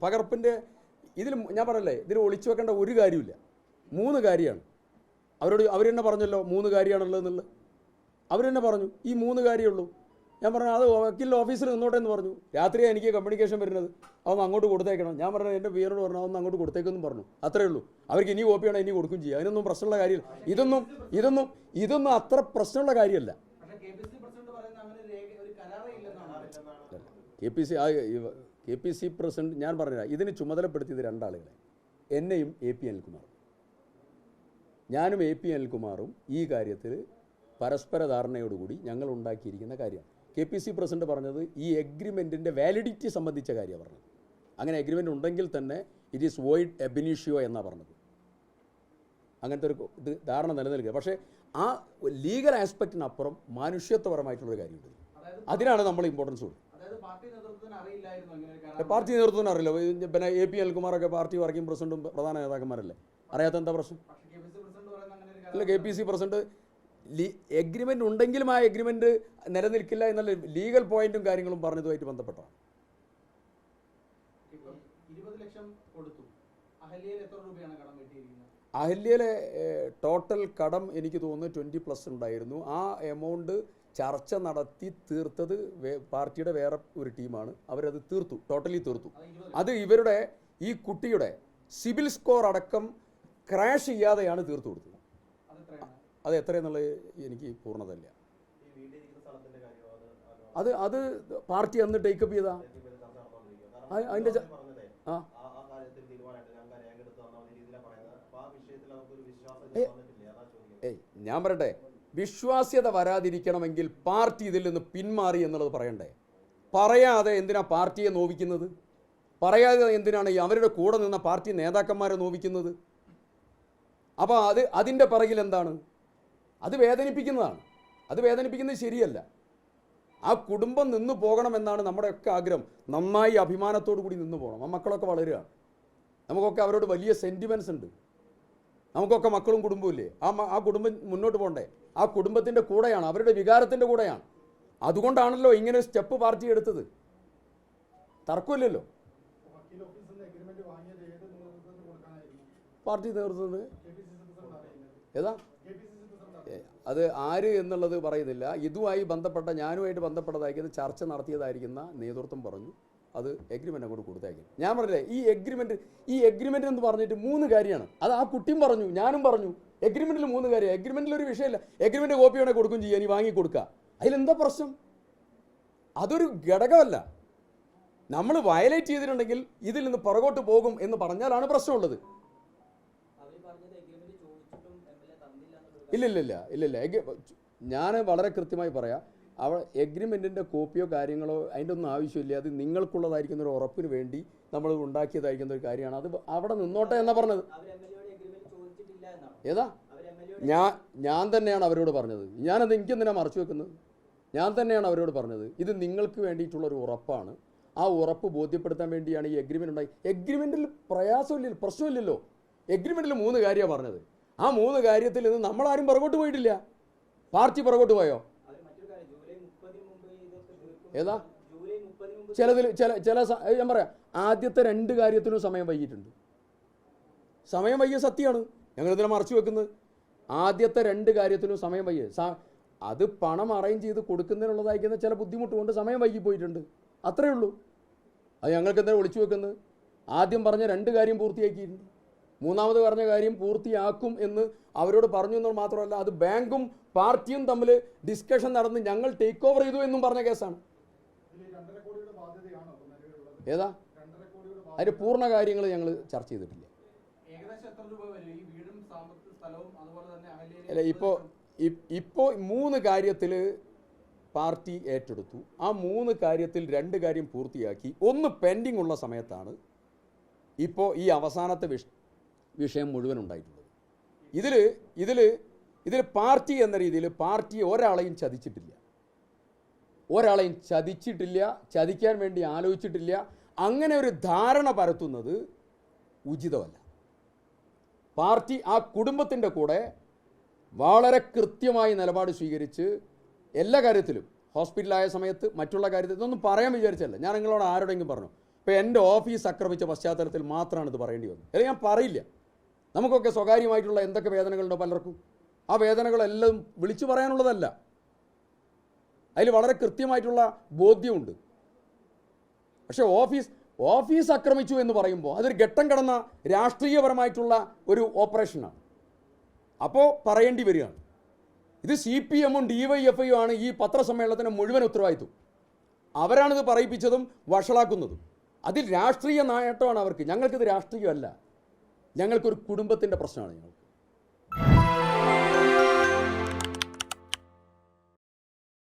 പകർപ്പിൻ്റെ ഇതിൽ ഞാൻ പറയല്ലേ, ഇതിൽ ഒളിച്ചു വെക്കേണ്ട ഒരു കാര്യമില്ല. 3 കാര്യമാണ്. അവർ തന്നെ പറഞ്ഞല്ലോ 3 കാര്യമാണുള്ളതെന്നുള്ളത്. അവർ തന്നെ പറഞ്ഞു ഈ 3 കാര്യമുള്ളൂ. ഞാൻ പറഞ്ഞു അത് വക്കീലിൻ്റെ ഓഫീസിൽ നിന്നോട്ടെ എന്ന് പറഞ്ഞു. രാത്രി എനിക്ക് കമ്മ്യൂണിക്കേഷൻ വരുന്നത്, അതൊന്ന് അങ്ങോട്ട് കൊടുത്തേക്കണം. ഞാൻ പറഞ്ഞു എൻ്റെ പിയനോട് പറഞ്ഞു അതൊന്ന് അങ്ങോട്ട് കൊടുത്തേക്കെന്നും പറഞ്ഞു. അത്രേ ഉള്ളൂ. അവർക്ക് ഇനി കോപ്പി വേണം, ഇനി കൊടുക്കും ചെയ്യാം. അതിനൊന്നും പ്രശ്നമുള്ള കാര്യമില്ല. ഇതൊന്നും അത്ര പ്രശ്നമുള്ള കാര്യമല്ല. കെ പി സി പ്രസിഡന്റ് ഞാൻ പറഞ്ഞില്ല, ഇതിന് ചുമതലപ്പെടുത്തിയത് 2 ആളുകളെ, എന്നെയും AP അനിൽകുമാറും. ഞാനും AP അനിൽകുമാറും ഈ കാര്യത്തിൽ പരസ്പര ധാരണയോടുകൂടി ഞങ്ങൾ ഉണ്ടാക്കിയിരിക്കുന്ന കാര്യമാണ്. KPC പ്രസിഡന്റ് പറഞ്ഞത് ഈ എഗ്രിമെൻറ്റിൻ്റെ വാലിഡിറ്റി സംബന്ധിച്ച കാര്യമാണ് പറഞ്ഞത്. അങ്ങനെ എഗ്രിമെൻ്റ് ഉണ്ടെങ്കിൽ തന്നെ ഇറ്റ് ഈസ് വോയിഡ് എബിനിഷ്യോ എന്നാണ് പറഞ്ഞത്. അങ്ങനത്തെ ഒരു ഇത് ധാരണ നിലനിൽക്കുക. പക്ഷേ ആ ലീഗൽ ആസ്പെക്റ്റിനപ്പുറം മനുഷ്യത്വപരമായിട്ടുള്ളൊരു കാര്യമുണ്ട്. അതിനാണ് നമ്മൾ ഇമ്പോർട്ടൻസ് കൊടുക്കുന്നത്. പാർട്ടി നേതൃത്വത്തിന് അറിയില്ല. പിന്നെ AP അനിൽകുമാറൊക്കെ പാർട്ടി വർക്കിംഗ് പ്രസിഡന്റും പ്രധാന നേതാക്കന്മാരല്ലേ, അറിയാത്ത എന്താ പ്രശ്നം? അല്ല, KPC പ്രസിഡന്റ് എഗ്രിമെൻ്റ് ഉണ്ടെങ്കിലും ആ എഗ്രിമെൻ്റ് നിലനിൽക്കില്ല എന്നുള്ള ലീഗൽ പോയിന്റും കാര്യങ്ങളും പറഞ്ഞതുമായിട്ട് ബന്ധപ്പെട്ടാണ്. അഹല്യയിലെ ടോട്ടൽ കടം എനിക്ക് തോന്നുന്നു 20+ ഉണ്ടായിരുന്നു. ആ എമൗണ്ട് ചർച്ച നടത്തി തീർത്തത് പാർട്ടിയുടെ വേറെ ഒരു ടീമാണ്. അവരത് ടോട്ടലി തീർത്തു. അത് ഇവരുടെ ഈ കുട്ടിയുടെ സിബിൽ സ്കോർ അടക്കം ക്രാഷ് ചെയ്യാതെയാണ് തീർത്തു കൊടുത്തത്. അത് എത്രയെന്നുള്ളത് എനിക്ക് പൂർണ്ണതല്ല. അത് പാർട്ടി അന്ന് ടേക്കപ്പ് ചെയ്താ അതിൻ്റെ ഞാൻ പറയട്ടെ, വിശ്വാസ്യത വരാതിരിക്കണമെങ്കിൽ പാർട്ടി ഇതിൽ നിന്ന് പിന്മാറി എന്നുള്ളത് പറയണ്ടേ? പറയാതെ എന്തിനാ പാർട്ടിയെ നോവിക്കുന്നത്? പറയാതെ എന്തിനാണ് അവരുടെ കൂടെ നിന്ന പാർട്ടി നേതാക്കന്മാരെ നോവിക്കുന്നത്? അപ്പോൾ അതിൻ്റെ പിറകിൽ എന്താണ്? അത് വേദനിപ്പിക്കുന്നതാണ്. അത് വേദനിപ്പിക്കുന്നത് ശരിയല്ല. ആ കുടുംബം നിന്നു പോകണമെന്നാണ് നമ്മുടെയൊക്കെ ആഗ്രഹം. നന്നായി അഭിമാനത്തോടു കൂടി നിന്നു പോകണം. ആ മക്കളൊക്കെ വളരുകയാണ്. നമുക്കൊക്കെ അവരോട് വലിയ സെൻറ്റിമെൻറ്റ്സ് ഉണ്ട്. നമുക്കൊക്കെ മക്കളും കുടുംബവും ഇല്ലേ? ആ കുടുംബം മുന്നോട്ട് പോകണ്ടേ? ആ കുടുംബത്തിൻ്റെ കൂടെയാണ്, അവരുടെ വികാരത്തിൻ്റെ കൂടെയാണ്. അതുകൊണ്ടാണല്ലോ ഇങ്ങനെ സ്റ്റെപ്പ് പാർട്ടി എടുത്തത്. തർക്കമില്ലല്ലോ. പാർട്ടി നേതൃത്വത്തിന് ഏതാ അത് ആര് എന്നുള്ളത് പറയുന്നില്ല. ഇതുമായി ബന്ധപ്പെട്ട ഞാനുമായിട്ട് ബന്ധപ്പെട്ടതായിരിക്കുന്ന ചർച്ച നടത്തിയതായിരിക്കുന്ന നേതൃത്വം പറഞ്ഞു അത് എഗ്രിമെൻ്റ് അങ്ങോട്ട് കൊടുത്തേക്കും. ഞാൻ പറഞ്ഞില്ലേ, ഈ എഗ്രിമെൻ്റ് എന്ന് പറഞ്ഞിട്ട് 3 കാര്യമാണ്. അത് ആ കുട്ടിയും പറഞ്ഞു, ഞാനും പറഞ്ഞു. എഗ്രിമെൻറ്റിൽ 3 കാര്യം. എഗ്രിമെൻറ്റിൽ ഒരു വിഷയമില്ല. എഗ്രിമെൻ്റ് കോപ്പി വേണമെങ്കിൽ കൊടുക്കും ചെയ്യാൻ, നീ വാങ്ങി കൊടുക്കുക. അതിലെന്താ പ്രശ്നം? അതൊരു ഘടകമല്ല. നമ്മൾ വയലേറ്റ് ചെയ്തിട്ടുണ്ടെങ്കിൽ ഇതിൽ നിന്ന് പുറകോട്ട് പോകും എന്ന് പറഞ്ഞാലാണ് പ്രശ്നമുള്ളത്. ഇല്ലില്ല. ഞാൻ വളരെ കൃത്യമായി പറയാം. എഗ്രിമെൻറ്റിൻ്റെ കോപ്പിയോ കാര്യങ്ങളോ അതിൻ്റെ ഒന്നും ആവശ്യമില്ല. അത് നിങ്ങൾക്കുള്ളതായിരിക്കുന്ന ഒരു ഉറപ്പിന് വേണ്ടി നമ്മൾ ഉണ്ടാക്കിയതായിരിക്കുന്ന ഒരു കാര്യമാണ്. അത് അവിടെ നിന്നോട്ടെ എന്നാ പറഞ്ഞത്. ഏതാ? ഞാൻ തന്നെയാണ് അവരോട് പറഞ്ഞത്. ഞാനത് എനിക്കെന്തിനാ മറച്ചു വെക്കുന്നത്? ഞാൻ തന്നെയാണ് അവരോട് പറഞ്ഞത് ഇത് നിങ്ങൾക്ക് വേണ്ടിയിട്ടുള്ളൊരു ഉറപ്പാണ്. ആ ഉറപ്പ് ബോധ്യപ്പെടുത്താൻ വേണ്ടിയാണ് ഈ എഗ്രിമെൻ്റ് ഉണ്ടായി. എഗ്രിമെൻറ്റിൽ പ്രയാസമില്ലല്ലോ, പ്രശ്നമില്ലല്ലോ. എഗ്രിമെൻറ്റിൽ 3 കാര്യമാണ് പറഞ്ഞത്. ആ 3 കാര്യത്തിൽ നിന്ന് നമ്മളാരും പുറകോട്ട് പോയിട്ടില്ല. പാർട്ടി പുറകോട്ട് പോയോ? ഏതാ? ചില ഞാൻ പറയാം, ആദ്യത്തെ 2 കാര്യത്തിനും സമയം വൈകിട്ടുണ്ട്. സമയം വൈകിയ സത്യമാണ്. ഞങ്ങളിതിനെ മറച്ചു വെക്കുന്നത്. ആദ്യത്തെ 2 കാര്യത്തിനും സമയം വൈകിയ അത് പണം അറേഞ്ച് ചെയ്ത് കൊടുക്കുന്നതിനുള്ളതായിരിക്കുന്ന ചില ബുദ്ധിമുട്ട് കൊണ്ട് സമയം വൈകി പോയിട്ടുണ്ട്. അത്രയേ ഉള്ളൂ. അത് ഞങ്ങൾക്ക് എന്തായാലും ഒളിച്ചു വെക്കുന്നത്. ആദ്യം പറഞ്ഞ 2 കാര്യം പൂർത്തിയാക്കിയിട്ടുണ്ട്. 3ാമത് പറഞ്ഞ കാര്യം പൂർത്തിയാക്കും എന്ന് അവരോട് പറഞ്ഞു എന്നത് മാത്രമല്ല, അത് ബാങ്കും പാർട്ടിയും തമ്മിൽ ഡിസ്കഷൻ നടന്ന് ഞങ്ങൾ ടേക്ക് ഓവർ ചെയ്തു എന്നും പറഞ്ഞ കേസാണ്. ഏതാ? അതിൻ്റെ പൂർണ്ണ കാര്യങ്ങൾ ഞങ്ങൾ ചർച്ച ചെയ്തിട്ടില്ല. അല്ല, ഇപ്പോൾ 3 കാര്യത്തിൽ പാർട്ടി ഏറ്റെടുത്തു. ആ 3 കാര്യത്തിൽ 2 കാര്യം പൂർത്തിയാക്കി. 1 പെൻഡിങ് ഉള്ള സമയത്താണ് ഇപ്പോൾ ഈ അവസാനത്തെ വിഷയം മുഴുവൻ ഉണ്ടായിട്ടുള്ളത്. ഇതിൽ പാർട്ടി എന്ന രീതിയിൽ പാർട്ടി ഒരാളെയും ചതിച്ചിട്ടില്ല, ചതിക്കാൻ വേണ്ടി ആലോചിച്ചിട്ടില്ല. അങ്ങനെ ഒരു ധാരണ പരത്തുന്നത് ഉചിതമല്ല. പാർട്ടി ആ കുടുംബത്തിൻ്റെ കൂടെ വളരെ കൃത്യമായി നിലപാട് സ്വീകരിച്ച് എല്ലാ കാര്യത്തിലും, ഹോസ്പിറ്റലായ സമയത്ത്, മറ്റുള്ള കാര്യത്തിൽ, ഇതൊന്നും പറയാൻ വിചാരിച്ചല്ല. ഞാൻ നിങ്ങളോട് ആരോടെങ്കിലും പറഞ്ഞു. ഇപ്പോൾ എൻ്റെ ഓഫീസ് ആക്രമിച്ച പശ്ചാത്തലത്തിൽ മാത്രമാണ് ഇത് പറയേണ്ടി വന്നത്. അത് ഞാൻ പറയില്ല. നമുക്കൊക്കെ സ്വകാര്യമായിട്ടുള്ള എന്തൊക്കെ വേദനകളുണ്ടോ പലർക്കും, ആ വേദനകളെല്ലാം വിളിച്ചു പറയാനുള്ളതല്ല. അതിൽ വളരെ കൃത്യമായിട്ടുള്ള ബോധ്യമുണ്ട്. പക്ഷേ ഓഫീസ് ആക്രമിച്ചു എന്ന് പറയുമ്പോൾ അതൊരു ഘട്ടം കടന്ന രാഷ്ട്രീയപരമായിട്ടുള്ള ഒരു ഓപ്പറേഷനാണ്. അപ്പോൾ പറയേണ്ടി വരികയാണ്. ഇത് CPM-ഉം DYFI-യും ആണ് ഈ പത്രസമ്മേളനത്തിന് മുഴുവൻ ഉത്തരവാദിത്വം. അവരാണിത് പറയിപ്പിച്ചതും വഷളാക്കുന്നതും. അതിൽ രാഷ്ട്രീയ നേട്ടമാണ് അവർക്ക്. ഞങ്ങൾക്കിത് രാഷ്ട്രീയമല്ല, ഞങ്ങൾക്കൊരു കുടുംബത്തിൻ്റെ പ്രശ്നമാണ്. ഞങ്ങൾക്ക്